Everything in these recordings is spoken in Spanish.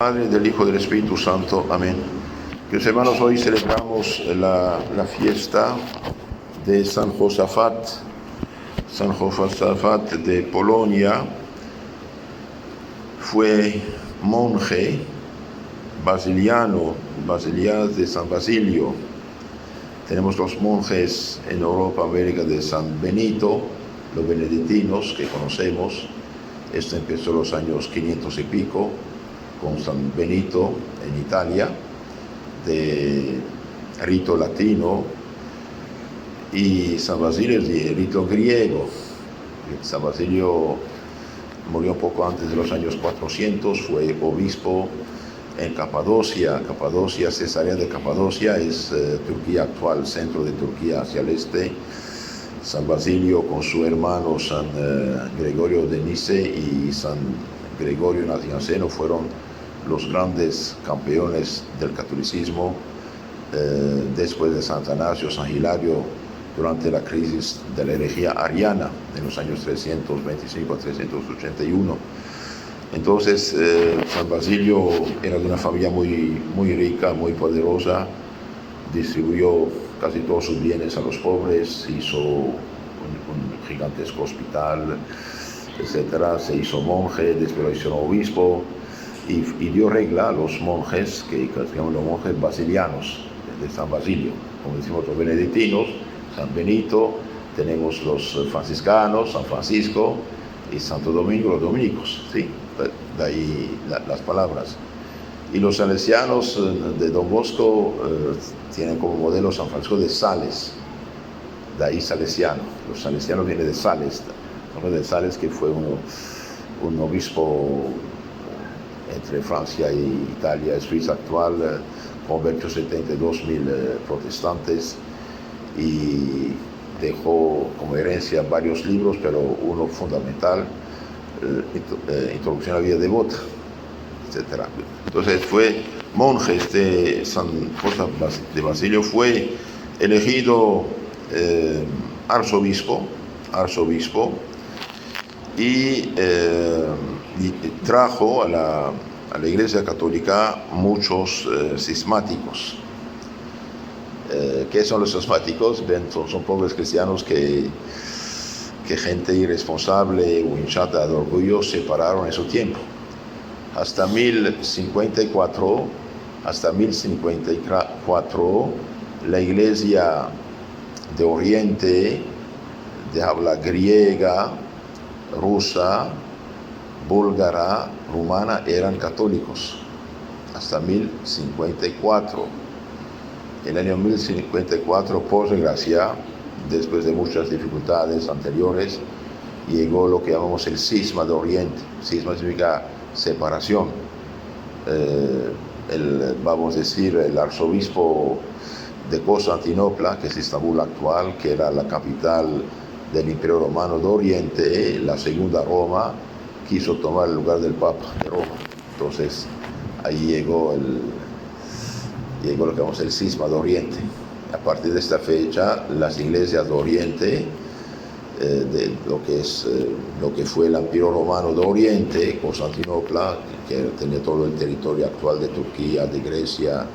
Padre, del Hijo y del Espíritu Santo. Amén. Queridos hermanos, hoy celebramos la fiesta de San Josafat. San Josafat de Polonia fue monje basiliano, Basiliad de San Basilio. Tenemos los monjes en Europa, América, de San Benito, los benedictinos que conocemos. Esto empezó en los años 500 y pico con San Benito en Italia, de rito latino, y San Basilio es de rito griego. San Basilio murió un poco antes de los años 400, fue obispo en Capadocia. Cesarea de Capadocia es Turquía actual, centro de Turquía hacia el este. San Basilio con su hermano San Gregorio de Nice y San Gregorio Nacianceno fueron los grandes campeones del catolicismo después de San Atanasio, San Hilario, durante la crisis de la herejía ariana en los años 325 a 381. Entonces, San Basilio era de una familia muy rica, muy poderosa, distribuyó casi todos sus bienes a los pobres, hizo un gigantesco hospital, etc. Se hizo monje, después lo hicieron obispo y dio regla a los monjes, que se llaman los monjes basilianos de San Basilio. Como decimos los benedictinos, San Benito, tenemos los franciscanos, San Francisco y Santo Domingo, los dominicos, ¿sí? De ahí las palabras. Y los salesianos de Don Bosco tienen como modelo San Francisco de Sales, de ahí salesiano. Los salesianos vienen de Sales, que fue un obispo entre Francia y Italia, Suiza actual, convirtió 72.000 protestantes y dejó como herencia varios libros, pero uno fundamental, Introducción a la vida devota, etc. Entonces fue monje. San Josafat de Basilio fue elegido arzobispo y trajo a la Iglesia Católica muchos cismáticos. ¿Qué son los cismáticos? Son pobres cristianos que gente irresponsable o hinchada de orgullo separaron en su tiempo. Hasta 1054, la Iglesia de Oriente, de habla griega, rusa, búlgara, rumana, eran católicos. Hasta 1054. En el año 1054, por desgracia, después de muchas dificultades anteriores, llegó lo que llamamos el cisma de Oriente. Cisma significa separación. El arzobispo de Constantinopla, que es Estambul actual, que era la capital del Imperio Romano de Oriente, la segunda Roma, quiso tomar el lugar del Papa de Roma. Entonces, ahí llegó lo que llamamos el cisma de Oriente. A partir de esta fecha, las iglesias de Oriente, de lo que fue el Imperio Romano de Oriente, Constantinopla, que tenía todo el territorio actual de Turquía, de Grecia,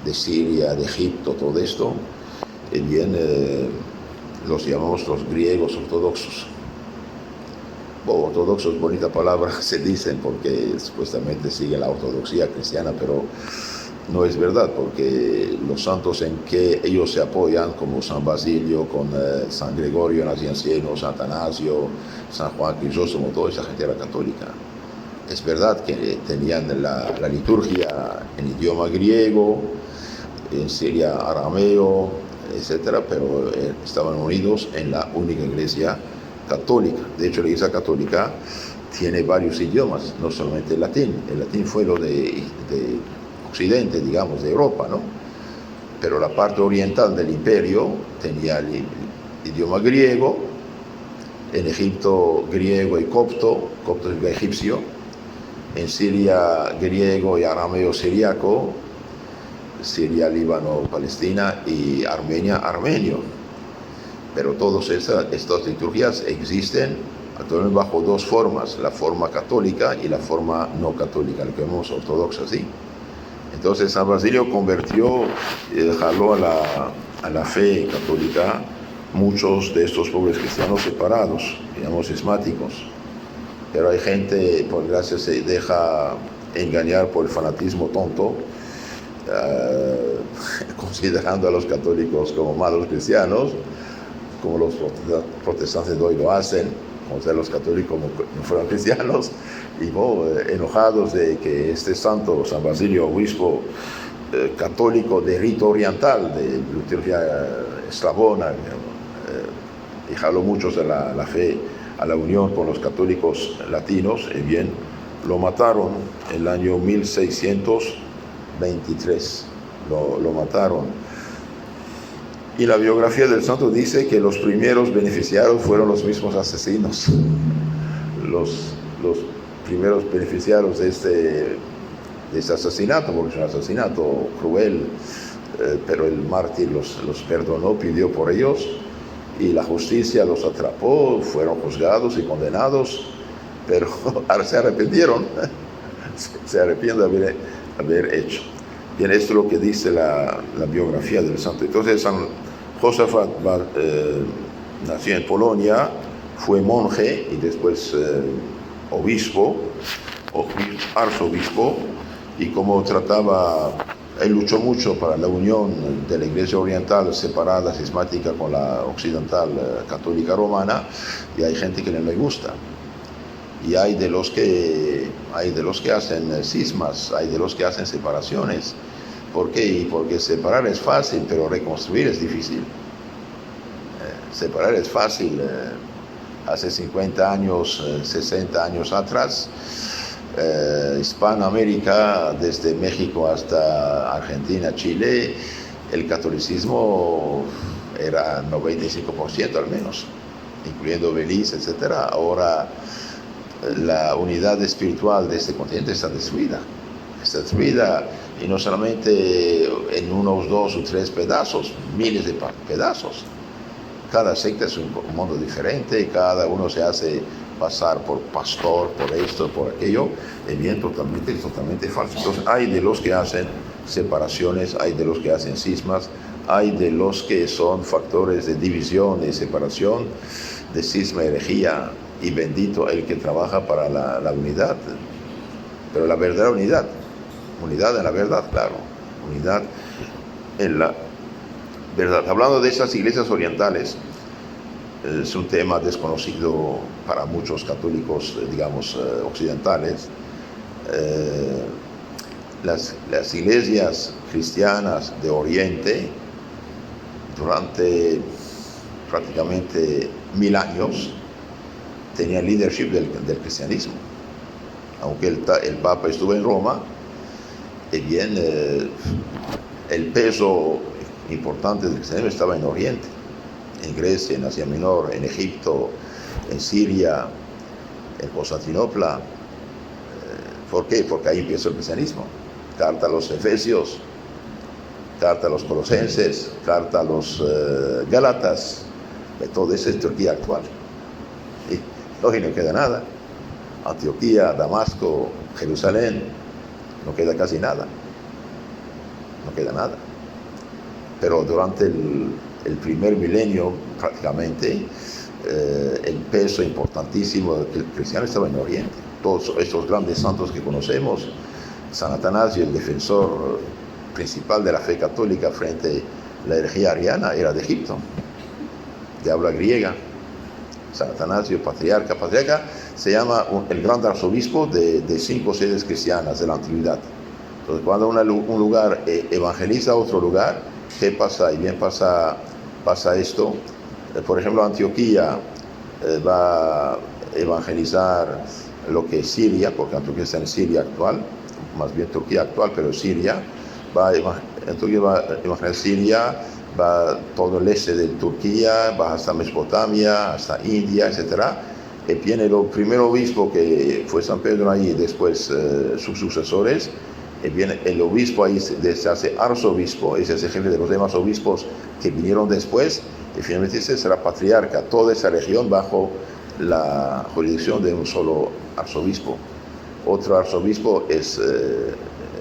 de Siria, de Egipto, todo esto, los llamamos los griegos ortodoxos. Bueno, ortodoxos, bonita palabra, se dicen porque supuestamente siguen la ortodoxia cristiana, pero no es verdad, porque los santos en que ellos se apoyan, como San Basilio, con San Gregorio Nacianceno, San Atanasio, San Juan Crisóstomo, toda esa gente era católica. Es verdad que tenían la liturgia en idioma griego, en Siria arameo, etc., pero estaban unidos en la única iglesia católica. De hecho, la iglesia católica tiene varios idiomas, no solamente el latín. El latín fue lo de Occidente, digamos, de Europa, ¿no? Pero la parte oriental del imperio tenía el idioma griego, en Egipto griego y copto significa egipcio, en Siria griego y arameo siriaco, Siria, Líbano, Palestina y Armenia, armenio. Pero todas estas liturgias existen actualmente bajo dos formas, la forma católica y la forma no católica, lo que llamamos ortodoxa, ¿sí? Entonces San Basilio convirtió, jaló a la fe católica muchos de estos pobres cristianos separados, digamos cismáticos. Pero hay gente, por gracia, se deja engañar por el fanatismo tonto, considerando a los católicos como malos cristianos, como los protestantes de hoy lo hacen, como si los católicos no fueran cristianos, y enojados de que este santo, San Basilio, obispo católico de rito oriental, de liturgia eslavona, y jaló muchos de la fe a la unión con los católicos latinos, y bien, lo mataron en el año 1623, lo mataron. Y la biografía del santo dice que los primeros beneficiarios fueron los mismos asesinos. Los primeros beneficiarios de este asesinato, porque es un asesinato cruel, pero el mártir los perdonó, pidió por ellos, y la justicia los atrapó, fueron juzgados y condenados, pero ahora se arrepintieron, se arrepienten de haber hecho. Bien, esto es lo que dice la biografía del santo. Entonces, San Josafat nació en Polonia, fue monje y después obispo, o arzobispo, y como él luchó mucho para la unión de la Iglesia Oriental separada, cismática, con la occidental católica romana, y hay gente que no le gusta. Y hay de los que hacen cismas, hay de los que hacen separaciones. ¿Por qué? Porque separar es fácil, pero reconstruir es difícil. Separar es fácil. Hace 50 años, 60 años atrás, Hispanoamérica, desde México hasta Argentina, Chile, el catolicismo era 95% al menos, incluyendo Belice, etc. Ahora la unidad espiritual de este continente está destruida, y no solamente en unos 2 o 3 pedazos, miles de pedazos. Cada secta es un mundo diferente, cada uno se hace pasar por pastor, por esto, por aquello, y bien, totalmente falso. Entonces hay de los que hacen separaciones, hay de los que hacen cismas, hay de los que son factores de división, de separación, de cisma, herejía, y bendito el que trabaja para la unidad, pero la verdadera unidad en la verdad, claro, unidad en la verdad. Hablando de estas iglesias orientales, es un tema desconocido para muchos católicos, digamos, occidentales. Las iglesias cristianas de Oriente, durante prácticamente 1000 años, tenían leadership del cristianismo. Aunque el Papa estuvo en Roma, bien, el peso importante del cristianismo estaba en Oriente, en Grecia, en Asia Menor, en Egipto, en Siria, en Constantinopla. ¿Por qué? Porque ahí empezó el cristianismo. Carta a los Efesios, carta a los Colosenses, carta a los Gálatas, todo eso es Turquía actual. Y hoy no queda nada. Antioquía, Damasco, Jerusalén, no queda casi nada. No queda nada. Pero durante el primer milenio, prácticamente, el peso importantísimo del cristiano estaba en Oriente. Todos estos grandes santos que conocemos, San Atanasio, el defensor principal de la fe católica frente a la herejía ariana, era de Egipto, de habla griega. San Atanasio, patriarca se llama el gran arzobispo de 5 sedes cristianas de la antigüedad. Entonces, cuando un lugar evangeliza a otro lugar, ¿qué pasa? Y bien pasa esto. Por ejemplo, Antioquía va a evangelizar lo que es Siria, porque Antioquía está en Siria actual, más bien Turquía actual, pero Siria. Antioquía va a evangelizar Siria, va todo el este de Turquía, va hasta Mesopotamia, hasta India, etc. Y viene el primer obispo que fue San Pedro ahí, después sus sucesores. Y viene el obispo ahí, se hace arzobispo, y se hace jefe de los demás obispos que vinieron después, y finalmente se será patriarca. Toda esa región bajo la jurisdicción de un solo arzobispo. Otro arzobispo es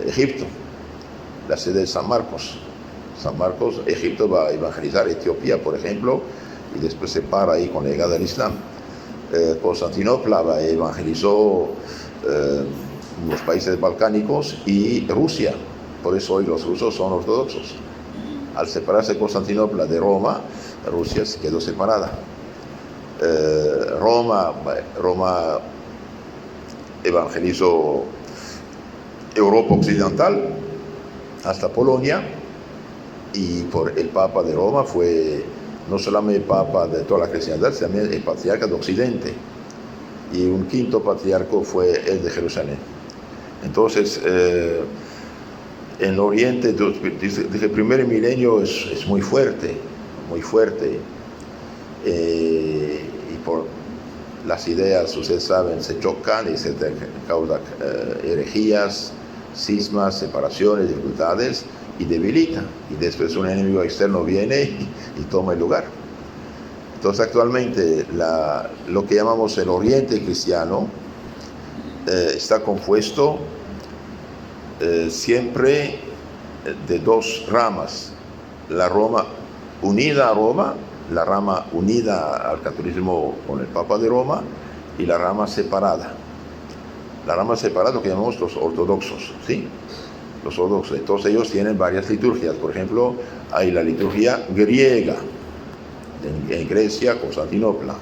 Egipto, la sede de San Marcos. San Marcos, Egipto va a evangelizar Etiopía, por ejemplo, y después se para ahí con la llegada del Islam. Constantinopla evangelizó los países balcánicos y Rusia. Por eso hoy los rusos son ortodoxos. Al separarse Constantinopla de Roma, Rusia se quedó separada. Roma evangelizó Europa occidental hasta Polonia, y por el Papa de Roma fue no solamente el Papa de toda la cristiandad, sino también el patriarca de Occidente, y un quinto patriarca fue el de Jerusalén. Entonces, en Oriente, desde el primer milenio es muy fuerte, y por las ideas, ustedes saben, se chocan y se causan herejías, cismas, separaciones, dificultades, y debilita, y después un enemigo externo viene y toma el lugar. Entonces actualmente lo que llamamos el Oriente cristiano está compuesto siempre de dos ramas: la Roma unida a Roma, la rama unida al catolicismo con el Papa de Roma, y la rama separada. La rama separada, lo que llamamos los ortodoxos, ¿sí? Los ortodoxos, todos ellos tienen varias liturgias. Por ejemplo, hay la liturgia griega, en Grecia, Constantinopla,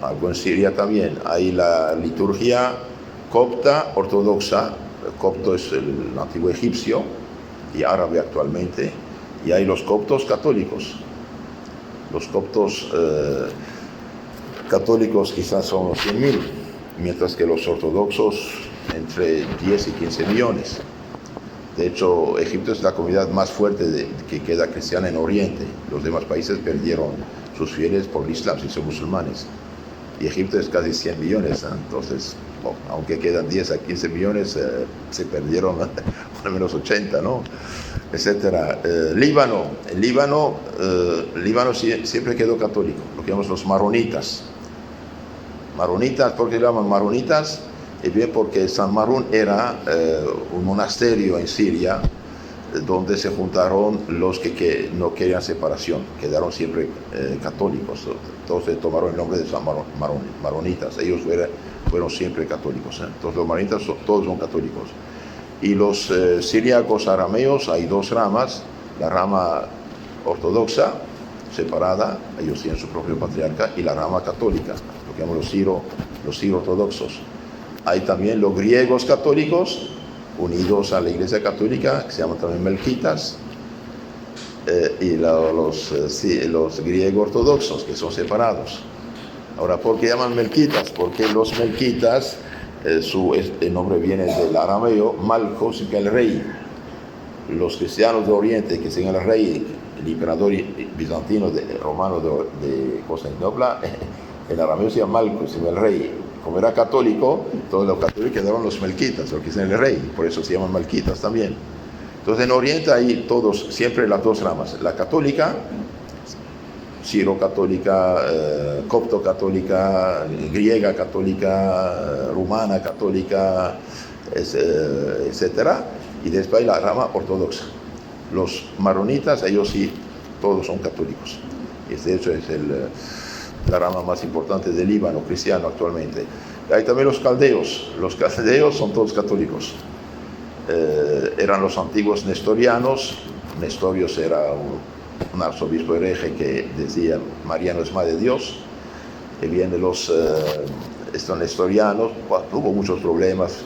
algo en Siria también. Hay la liturgia copta ortodoxa, el copto es el antiguo egipcio y árabe actualmente, y hay los coptos católicos. Los coptos católicos quizás son los 100.000, mientras que los ortodoxos entre 10 y 15 millones. De hecho, Egipto es la comunidad más fuerte que queda cristiana en Oriente. Los demás países perdieron sus fieles por el Islam, si son musulmanes. Y Egipto es casi 100 millones, ¿eh? Entonces, aunque quedan 10 a 15 millones, se perdieron al menos 80, ¿no? Etcétera. Líbano siempre quedó católico, lo que llamamos los maronitas. Maronitas, ¿por qué le llaman maronitas? Es bien porque San Marón era un monasterio en Siria donde se juntaron los que no querían separación, quedaron siempre católicos. Entonces tomaron el nombre de San Maronitas. Ellos fueron siempre católicos, ¿eh? Entonces los maronitas todos son católicos. Y los siríacos arameos, hay dos ramas: la rama ortodoxa, separada, ellos tienen su propio patriarca, y la rama católica, lo que llamamos los siro-ortodoxos. Hay también los griegos católicos, unidos a la Iglesia Católica, que se llaman también melquitas, y los griegos ortodoxos, que son separados. Ahora, ¿por qué llaman melquitas? Porque los melquitas, el nombre viene del arameo, malco, significa el rey. Los cristianos de Oriente que siguen al rey, el emperador bizantino romano de Constantinopla, el arameo se llama malco, significa el rey. Como era católico, todos los católicos quedaron los melquitas, los que dicen el rey, por eso se llaman melquitas también. Entonces en Oriente hay todos, siempre las dos ramas: la católica, siro-católica, copto-católica, griega católica, rumana católica, etcétera, y después hay la rama ortodoxa. Los maronitas, ellos sí, todos son católicos. De hecho es la rama más importante del Líbano cristiano actualmente. Hay también los caldeos. Los caldeos son todos católicos. Eran los antiguos nestorianos. Nestorios era un arzobispo hereje que decía María no es madre de Dios. Y vienen estos nestorianos, tuvo muchos problemas.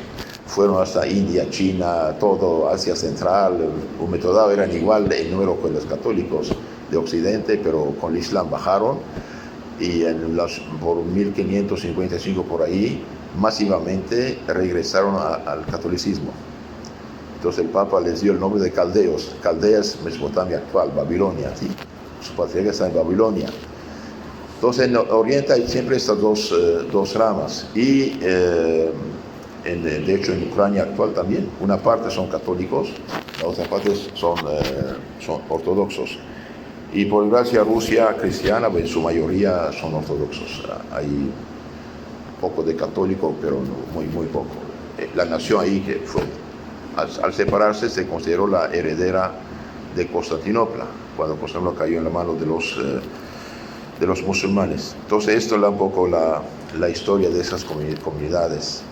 Fueron hasta India, China, todo Asia Central. Un método eran igual el número que los católicos de Occidente, pero con el Islam bajaron. Y por 1555 por ahí, masivamente regresaron al catolicismo. Entonces el Papa les dio el nombre de caldeos. Caldea es Mesopotamia actual, Babilonia, ¿sí? Su patriarca está en Babilonia. Entonces en Oriente hay siempre estas dos ramas. Y de hecho en Ucrania actual también, una parte son católicos, la otra parte son ortodoxos. Y por desgracia Rusia cristiana, en su mayoría son ortodoxos. Hay poco de católico, pero muy poco. La nación ahí que fue, al separarse se consideró la heredera de Constantinopla, cuando Constantinopla cayó en la mano de los musulmanes. Entonces esto es un poco la historia de esas comunidades.